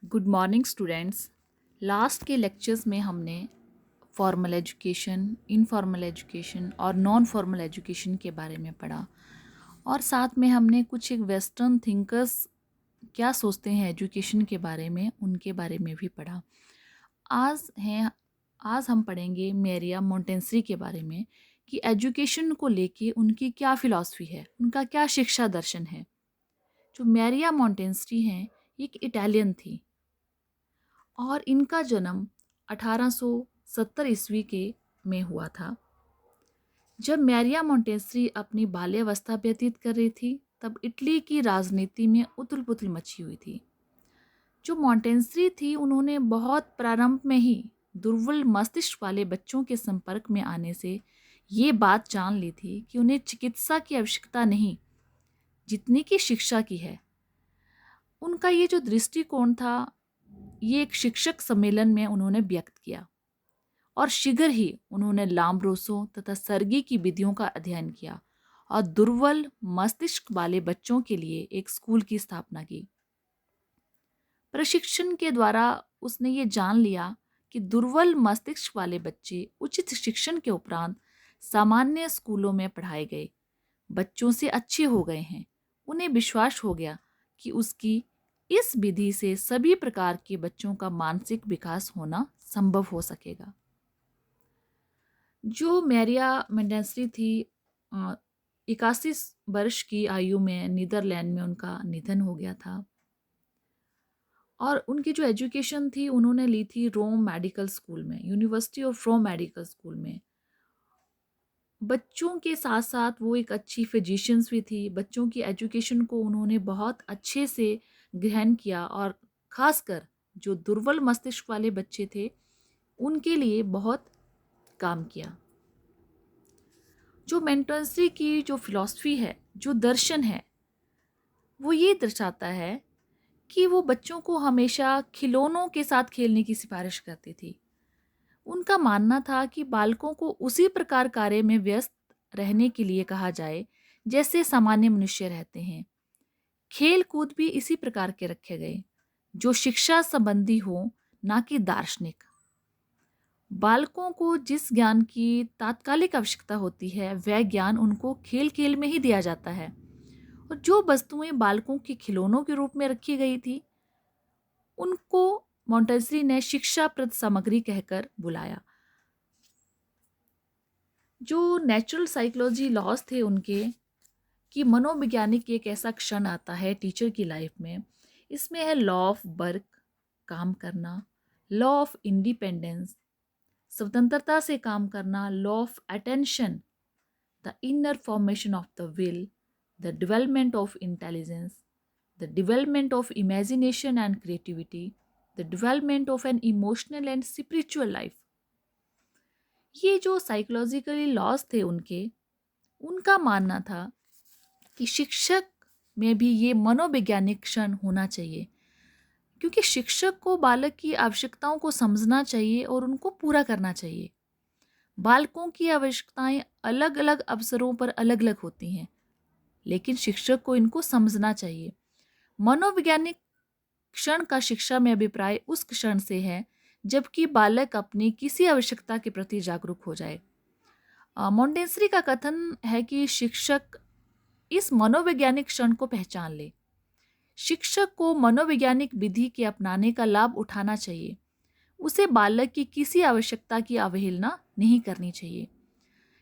Good morning students. Last के lectures में हमने फॉर्मल एजुकेशन, इनफॉर्मल एजुकेशन और नॉन फॉर्मल एजुकेशन के बारे में पढ़ा और साथ में हमने कुछ एक वेस्टर्न थिंकर्स क्या सोचते हैं एजुकेशन के बारे में, उनके बारे में भी पढ़ा। आज हम पढ़ेंगे मेरिया मोंटेंसरी के बारे में कि एजुकेशन को लेके उनकी क्या फ़िलॉसफी है, उनका क्या शिक्षा दर्शन है। जो मेरिया मोंटेंसरी हैं, एक इटालियन थी और इनका जन्म 1870 ईस्वी के में हुआ था। जब मैरिया मोंटेसरी अपनी बाल्यावस्था व्यतीत कर रही थी तब इटली की राजनीति में उथल पुथल मची हुई थी। जो मोंटेसरी थी उन्होंने बहुत प्रारंभ में ही दुर्बल मस्तिष्क वाले बच्चों के संपर्क में आने से ये बात जान ली थी कि उन्हें चिकित्सा की आवश्यकता नहीं जितनी की शिक्षा की है। उनका ये जो दृष्टिकोण था ये एक शिक्षक सम्मेलन में उन्होंने व्यक्त किया और शीघ्र ही उन्होंने लाम्ब्रोसो तथा सर्गी की विधियों का अध्ययन किया और दुर्बल मस्तिष्क वाले बच्चों के लिए एक स्कूल की स्थापना की। प्रशिक्षण के द्वारा उसने ये जान लिया कि दुर्बल मस्तिष्क वाले बच्चे उचित शिक्षण के उपरांत सामान्य स्कूलों में पढ़ाए गए बच्चों से अच्छे हो गए हैं। उन्हें विश्वास हो गया कि उसकी इस विधि से सभी प्रकार के बच्चों का मानसिक विकास होना संभव हो सकेगा। जो मैरिया मोंटेसरी थी 81 वर्ष की आयु में नीदरलैंड में उनका निधन हो गया था और उनकी जो एजुकेशन थी उन्होंने ली थी रोम मेडिकल स्कूल में, university of Rome medical school में। बच्चों के साथ साथ वो एक अच्छी फिजिशियंस भी थी। बच्चों की एजुकेशन को उन्होंने बहुत अच्छे से ग्रहण किया और खासकर जो दुर्बल मस्तिष्क वाले बच्चे थे उनके लिए बहुत काम किया। जो मोंटेसरी की जो फिलॉसफी है, जो दर्शन है, वो ये दर्शाता है कि वो बच्चों को हमेशा खिलौनों के साथ खेलने की सिफारिश करती थी। उनका मानना था कि बालकों को उसी प्रकार कार्य में व्यस्त रहने के लिए कहा जाए जैसे सामान्य मनुष्य रहते हैं। खेल कूद भी इसी प्रकार के रखे गए जो शिक्षा संबंधी हो, ना कि दार्शनिक। बालकों को जिस ज्ञान की तात्कालिक आवश्यकता होती है वह ज्ञान उनको खेल खेल में ही दिया जाता है और जो वस्तुएं बालकों के खिलौनों के रूप में रखी गई थी उनको मोंटेसरी ने शिक्षाप्रद सामग्री कहकर बुलाया। जो नेचुरल साइकोलॉजी लॉज थे उनके कि मनोवैज्ञानिक एक ऐसा क्षण आता है टीचर की लाइफ में, इसमें है लॉ ऑफ वर्क, काम करना, लॉ ऑफ इंडिपेंडेंस, स्वतंत्रता से काम करना, law of attention, the inner formation of the will, the development of intelligence, the development of imagination and creativity, the development of an emotional and spiritual life. ये जो psychologically laws थे उनका मानना था कि शिक्षक में भी ये मनोवैज्ञानिक क्षण होना चाहिए क्योंकि शिक्षक को बालक की आवश्यकताओं को समझना चाहिए और उनको पूरा करना चाहिए। बालकों की आवश्यकताएं अलग अलग अवसरों पर अलग अलग होती हैं, लेकिन शिक्षक को इनको समझना चाहिए। मनोवैज्ञानिक क्षण का शिक्षा में अभिप्राय उस क्षण से है जबकि बालक अपनी किसी आवश्यकता के प्रति जागरूक हो जाए। मोंटेसरी का कथन है कि शिक्षक इस मनोवैज्ञानिक क्षण को पहचान ले। शिक्षक को मनोवैज्ञानिक विधि के अपनाने का लाभ उठाना चाहिए। उसे बालक की किसी आवश्यकता की अवहेलना नहीं करनी चाहिए।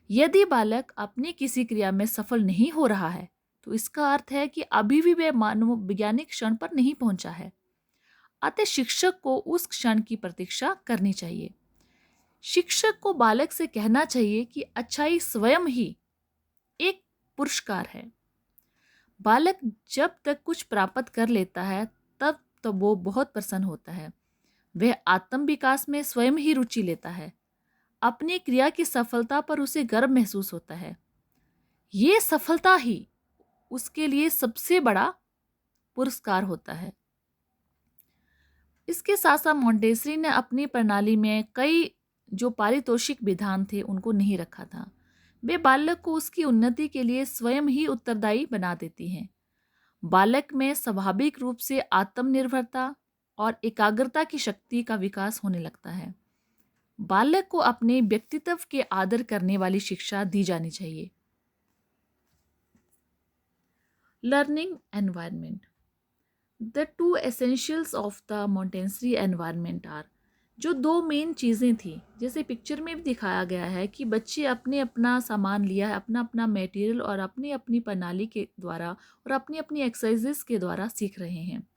यदि बालक अपनी किसी क्रिया में सफल नहीं हो रहा है तो इसका अर्थ है कि अभी भी वह मनोवैज्ञानिक क्षण पर नहीं पहुंचा है। अतः शिक्षक को उस क्षण की प्रतीक्षा करनी चाहिए। शिक्षक को बालक से कहना चाहिए कि अच्छाई स्वयं ही एक पुरस्कार है। बालक जब तक कुछ प्राप्त कर लेता है तब तो वो बहुत प्रसन्न होता है। वह आत्म विकास में स्वयं ही रुचि लेता है। अपनी क्रिया की सफलता पर उसे गर्व महसूस होता है। ये सफलता ही उसके लिए सबसे बड़ा पुरस्कार होता है। इसके साथ साथ मोंटेसरी ने अपनी प्रणाली में कई जो पारितोषिक विधान थे उनको नहीं रखा था। वे बालक को उसकी उन्नति के लिए स्वयं ही उत्तरदायी बना देती हैं। बालक में स्वाभाविक रूप से आत्मनिर्भरता, और एकाग्रता की शक्ति का विकास होने लगता है। बालक को अपने व्यक्तित्व के आदर करने वाली शिक्षा दी जानी चाहिए। Learning environment. The two essentials of the Montessori environment are, जो दो मेन चीज़ें थी, जैसे पिक्चर में भी दिखाया गया है कि बच्चे अपने अपना सामान लिया है, अपना अपना मटेरियल और अपनी अपनी प्रणाली के द्वारा और अपनी अपनी एक्सरसाइजेस के द्वारा सीख रहे हैं।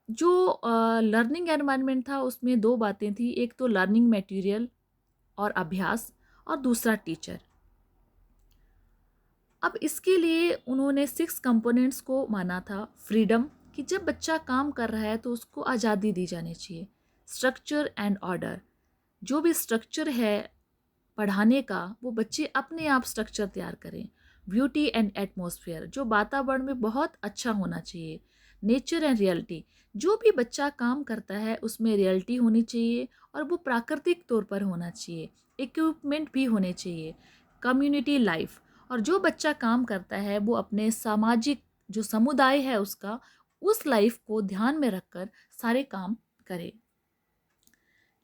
जो लर्निंग एनवायरनमेंट था उसमें दो बातें थी, एक तो लर्निंग मटेरियल और अभ्यास, और दूसरा टीचर। अब इसके लिए उन्होंने 6 कंपोनेंट्स को माना था। फ्रीडम, कि जब बच्चा काम कर रहा है तो उसको आज़ादी दी जानी चाहिए। स्ट्रक्चर एंड ऑर्डर, जो भी स्ट्रक्चर है पढ़ाने का वो बच्चे अपने आप स्ट्रक्चर तैयार करें। ब्यूटी एंड एटमॉस्फेयर, जो वातावरण में बहुत अच्छा होना चाहिए। नेचर एंड रियलिटी, जो भी बच्चा काम करता है उसमें रियलिटी होनी चाहिए और वो प्राकृतिक तौर पर होना चाहिए। इक्विपमेंट भी होने चाहिए। कम्युनिटी लाइफ, और जो बच्चा काम करता है वो अपने सामाजिक जो समुदाय है उसका, उस लाइफ को ध्यान में रखकर सारे काम करे।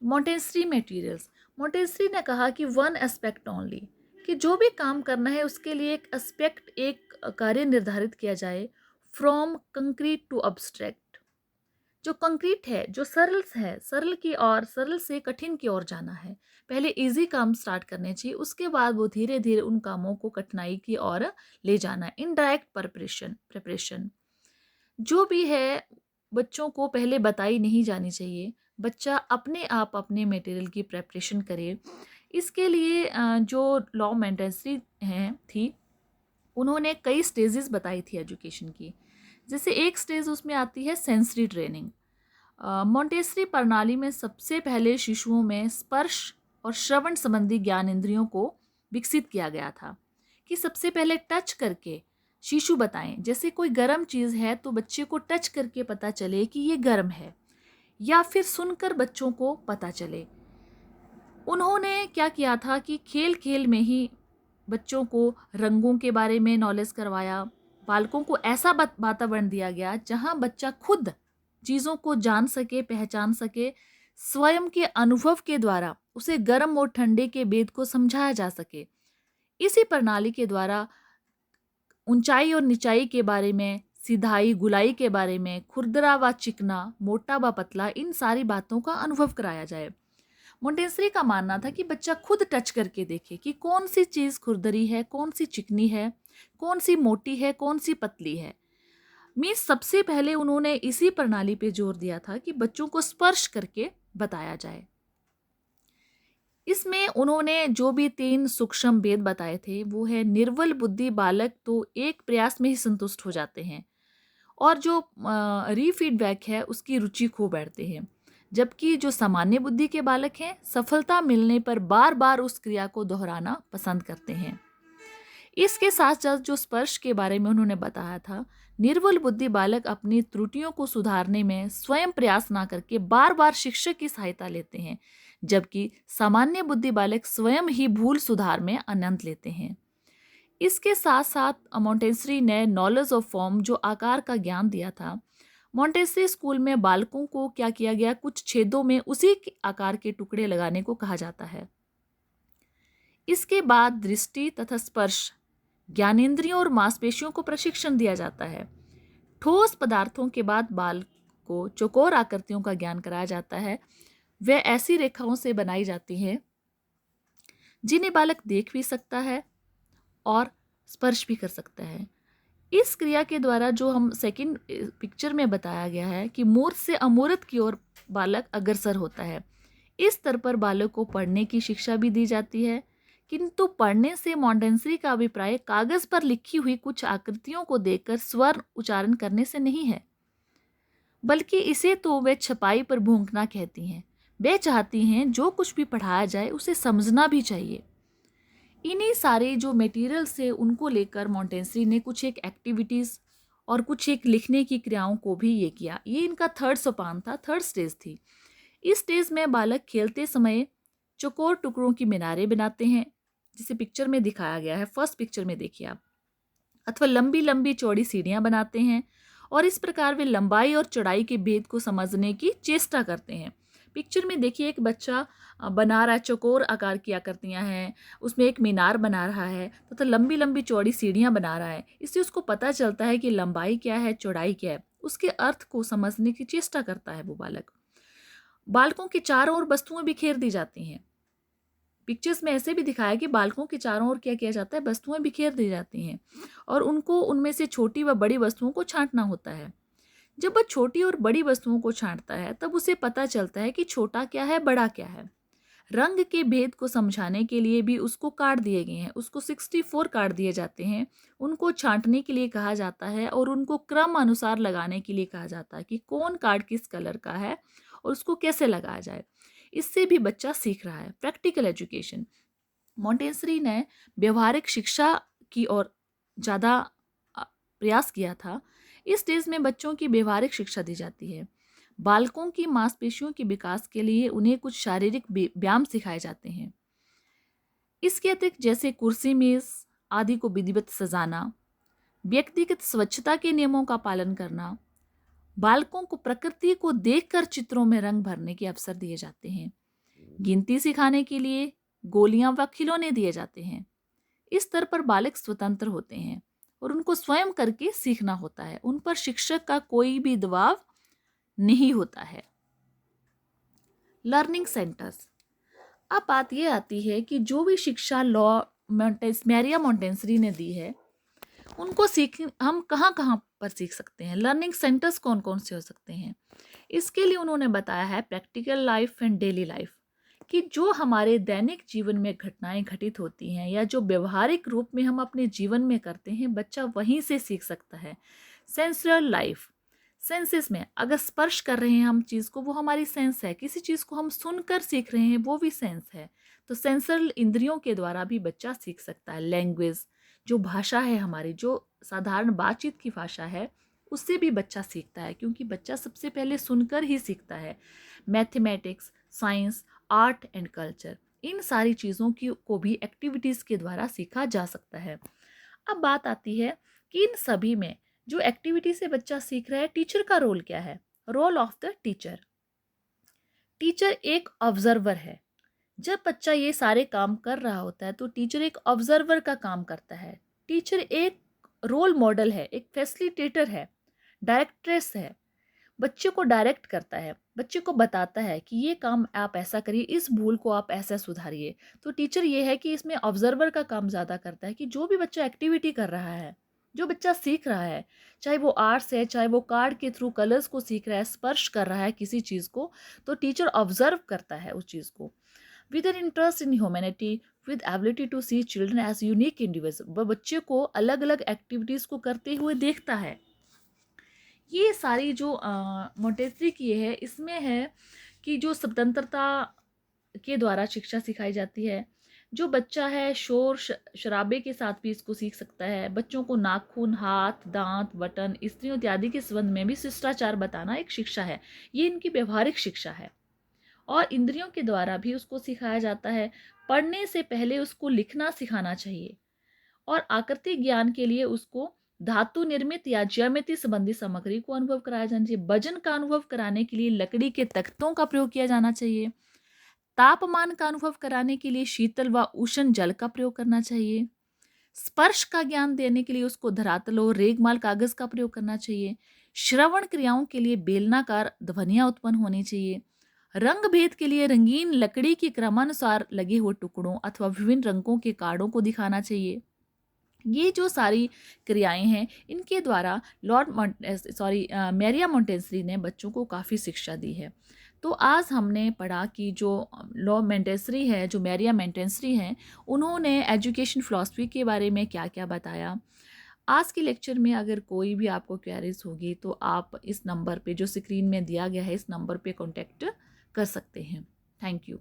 मॉन्टेसरी मटेरियल्स, मॉन्टेसरी ने कहा कि वन एस्पेक्ट ओनली, कि जो भी काम करना है उसके लिए एक एस्पेक्ट, एक कार्य निर्धारित किया जाए। फ्रॉम कंक्रीट टू अब्स्ट्रैक्ट, जो कंक्रीट है, जो सरल है, सरल की ओर, सरल से कठिन की ओर जाना है। पहले इजी काम स्टार्ट करने चाहिए, उसके बाद वो धीरे धीरे उन कामों को कठिनाई की ओर ले जाना है। इनडायरेक्ट प्रिपरेशन, जो भी है बच्चों को पहले बताई नहीं जानी चाहिए। बच्चा अपने आप अपने मटेरियल की प्रेपरेशन करे। इसके लिए जो लॉ मेंटेसरी हैं थी, उन्होंने कई स्टेजेस बताई थी एजुकेशन की। जैसे एक स्टेज उसमें आती है सेंसरी ट्रेनिंग। मॉन्टेसरी प्रणाली में सबसे पहले शिशुओं में स्पर्श और श्रवण संबंधी ज्ञान इंद्रियों को विकसित किया गया था, कि सबसे पहले टच करके शिशु बताएं। जैसे कोई गर्म चीज़ है तो बच्चे को टच करके पता चले कि ये गर्म है, या फिर सुनकर बच्चों को पता चले। उन्होंने क्या किया था कि खेल खेल में ही बच्चों को रंगों के बारे में नॉलेज करवाया। बालकों को ऐसा वातावरण दिया गया जहां बच्चा खुद चीज़ों को जान सके, पहचान सके। स्वयं के अनुभव के द्वारा उसे गर्म और ठंडे के भेद को समझाया जा सके। इसी प्रणाली के द्वारा ऊंचाई और निचाई के बारे में, सिधाई गुलाई के बारे में, खुरदरा व चिकना, मोटा व पतला, इन सारी बातों का अनुभव कराया जाए। मोंटेसरी का मानना था कि बच्चा खुद टच करके देखे कि कौन सी चीज़ खुरदरी है, कौन सी चिकनी है, कौन सी मोटी है, कौन सी पतली है। मीन्स सबसे पहले उन्होंने इसी प्रणाली पे जोर दिया था कि बच्चों को स्पर्श करके बताया जाए। इसमें उन्होंने जो भी 3 सूक्ष्म भेद बताए थे वो है, निर्बल बुद्धि बालक तो एक प्रयास में ही संतुष्ट हो जाते हैं और जो रीफीडबैक है उसकी रुचि खो बैठते हैं, जबकि जो सामान्य बुद्धि के बालक हैं सफलता मिलने पर बार बार उस क्रिया को दोहराना पसंद करते हैं। इसके साथ साथ जो स्पर्श के बारे में उन्होंने बताया था, निर्बल बुद्धि बालक अपनी त्रुटियों को सुधारने में स्वयं प्रयास ना करके बार बार शिक्षक की सहायता लेते हैं, जबकि सामान्य बुद्धि बालक स्वयं ही भूल सुधार में आनंद लेते हैं। इसके साथ साथ मॉन्टेसरी ने नॉलेज ऑफ फॉर्म, जो आकार का ज्ञान दिया था। मॉन्टेसरी स्कूल में बालकों को क्या किया गया, कुछ छेदों में उसी आकार के टुकड़े लगाने को कहा जाता है। इसके बाद दृष्टि तथा स्पर्श ज्ञानेंद्रियों और मांसपेशियों को प्रशिक्षण दिया जाता है। ठोस पदार्थों के बाद बाल को चौकोर आकृतियों का ज्ञान कराया जाता है। वे ऐसी रेखाओं से बनाई जाती हैं जिन्हें बालक देख भी सकता है और स्पर्श भी कर सकता है। इस क्रिया के द्वारा जो हम सेकंड पिक्चर में बताया गया है कि मूर्त से अमूर्त की ओर बालक अग्रसर होता है। इस स्तर पर बालक को पढ़ने की शिक्षा भी दी जाती है, किंतु पढ़ने से मॉन्टेसरी का अभिप्राय कागज पर लिखी हुई कुछ आकृतियों को देखकर स्वर उच्चारण करने से नहीं है, बल्कि इसे तो वे छपाई पर भूंकना कहती हैं। वे चाहती हैं जो कुछ भी पढ़ाया जाए उसे समझना भी चाहिए। इन्हीं सारे जो मटेरियल से उनको लेकर मॉन्टेसरी ने कुछ एक एक्टिविटीज़ और कुछ एक लिखने की क्रियाओं को भी ये किया। ये इनका थर्ड सोपान था, थर्ड स्टेज थी। इस स्टेज में बालक खेलते समय चौकोर टुकड़ों की मीनारें बनाते हैं, जिसे पिक्चर में दिखाया गया है, फर्स्ट पिक्चर में देखिए आप, अथवा लंबी लंबी चौड़ी सीढ़ियाँ बनाते हैं और इस प्रकार वे लंबाई और चौड़ाई के भेद को समझने की चेष्टा करते हैं। पिक्चर में देखिए एक बच्चा बना रहा है, चौकोर आकार की आकृतियां हैं, उसमें एक मीनार बना रहा है तो लंबी लंबी चौड़ी सीढ़ियां बना रहा है। इससे उसको पता चलता है कि लंबाई क्या है, चौड़ाई क्या है। उसके अर्थ को समझने की चेष्टा करता है वो बालक। बालकों के चारों ओर वस्तुएं बिखेर दी जाती हैं। पिक्चर्स में ऐसे भी दिखाया कि बालकों के चारों ओर क्या किया जाता है, वस्तुएं बिखेर दी जाती हैं और उनको उनमें से छोटी व बड़ी वस्तुओं को छांटना होता है। जब वह छोटी और बड़ी वस्तुओं को छांटता है तब उसे पता चलता है कि छोटा क्या है, बड़ा क्या है। रंग के भेद को समझाने के लिए भी उसको कार्ड दिए गए हैं, उसको 64 कार्ड दिए जाते हैं। उनको छांटने के लिए कहा जाता है और उनको क्रम अनुसार लगाने के लिए कहा जाता है कि कौन कार्ड किस कलर का है और उसको कैसे लगाया जाए। इससे भी बच्चा सीख रहा है। प्रैक्टिकल एजुकेशन, मॉन्टेसरी ने व्यवहारिक शिक्षा की ओर ज़्यादा प्रयास किया था। इस स्टेज में बच्चों की व्यवहारिक शिक्षा दी जाती है। बालकों की मांसपेशियों के विकास के लिए उन्हें कुछ शारीरिक व्यायाम सिखाए जाते हैं। इसके अतिरिक्त जैसे कुर्सी मेज आदि को विधिवत सजाना, व्यक्तिगत स्वच्छता के नियमों का पालन करना, बालकों को प्रकृति को देखकर चित्रों में रंग भरने के अवसर दिए जाते हैं। गिनती सिखाने के लिए गोलियां व खिलौने दिए जाते हैं। इस स्तर पर बालक स्वतंत्र होते हैं और उनको स्वयं करके सीखना होता है। उन पर शिक्षक का कोई भी दबाव नहीं होता है। लर्निंग सेंटर्स, अब बात यह आती है कि जो भी शिक्षा मैरिया मॉन्टेसरी ने दी है उनको हम कहाँ कहाँ पर सीख सकते हैं। लर्निंग सेंटर्स कौन कौन से हो सकते हैं, इसके लिए उन्होंने बताया है practical life and daily life, कि जो हमारे दैनिक जीवन में घटनाएं घटित होती हैं या जो व्यवहारिक रूप में हम अपने जीवन में करते हैं, बच्चा वहीं से सीख सकता है। सेंसुअल लाइफ, सेंसेस में अगर स्पर्श कर रहे हैं हम चीज़ को, वो हमारी सेंस है। किसी चीज़ को हम सुनकर सीख रहे हैं, वो भी सेंस है। तो सेंसरल इंद्रियों के द्वारा भी बच्चा सीख सकता है। लैंग्वेज, जो भाषा है हमारी, जो साधारण बातचीत की भाषा है, उससे भी बच्चा सीखता है, क्योंकि बच्चा सबसे पहले सुनकर ही सीखता है। Mathematics, science, art and culture, इन सारी चीज़ों की को भी एक्टिविटीज़ के द्वारा सीखा जा सकता है। अब बात आती है कि इन सभी में जो एक्टिविटी से बच्चा सीख रहा है, टीचर का रोल क्या है। Role of the teacher, teacher एक ऑब्जर्वर है। जब बच्चा ये सारे काम कर रहा होता है तो टीचर एक ऑब्जर्वर का काम करता है। टीचर एक रोल मॉडल है, एक फैसिलिटेटर है, डायरेक्ट्रेस है। बच्चे को डायरेक्ट करता है, बच्चे को बताता है कि ये काम आप ऐसा करिए, इस भूल को आप ऐसा सुधारिए। तो टीचर ये है कि इसमें ऑब्जर्वर का काम ज़्यादा करता है कि जो भी बच्चा एक्टिविटी कर रहा है, जो बच्चा सीख रहा है, चाहे वो आर्ट्स है, चाहे वो कार्ड के थ्रू कलर्स को सीख रहा है, स्पर्श कर रहा है किसी चीज़ को, तो टीचर ऑब्जर्व करता है उस चीज़ को। With an interest in humanity, with ability to see children as unique individual, वह बच्चे को अलग अलग एक्टिविटीज़ को करते हुए देखता है। ये सारी जो मोंटेसरी की है, इसमें है कि जो स्वतंत्रता के द्वारा शिक्षा सिखाई जाती है। जो बच्चा है शोर शराबे के साथ भी इसको सीख सकता है। बच्चों को नाखून, हाथ, दांत, बटन, स्त्रियों इत्यादि के संबंध में भी शिष्टाचार बताना एक शिक्षा है। ये इनकी व्यवहारिक शिक्षा है। और इंद्रियों के द्वारा भी उसको सिखाया जाता है। पढ़ने से पहले उसको लिखना सिखाना चाहिए और आकृति ज्ञान के लिए उसको धातु निर्मित या ज्यामिति संबंधी सामग्री को अनुभव कराया जाना चाहिए। वजन का अनुभव कराने के लिए लकड़ी के तख्तों का प्रयोग किया जाना चाहिए। तापमान का अनुभव कराने के लिए शीतल व उष्ण जल का प्रयोग करना चाहिए। स्पर्श का ज्ञान देने के लिए उसको धरातल और रेगमाल कागज का प्रयोग करना चाहिए। श्रवण क्रियाओं के लिए बेलनाकार ध्वनियां उत्पन्न होनी चाहिए। रंग भेद के लिए रंगीन लकड़ी के क्रमानुसार लगे हुए टुकड़ों अथवा विभिन्न रंगों के कार्डों को दिखाना चाहिए। ये जो सारी क्रियाएं हैं, इनके द्वारा मैरिया मॉन्टेसरी ने बच्चों को काफ़ी शिक्षा दी है। तो आज हमने पढ़ा कि जो लॉ मॉन्टेसरी है, जो मैरिया मॉन्टेसरी हैं, उन्होंने एजुकेशन फ़िलॉसफी के बारे में क्या क्या बताया। आज के लेक्चर में अगर कोई भी आपको क्वेरीज होगी तो आप इस नंबर पे जो स्क्रीन में दिया गया है, इस नंबर पे कांटेक्ट कर सकते हैं। Thank you.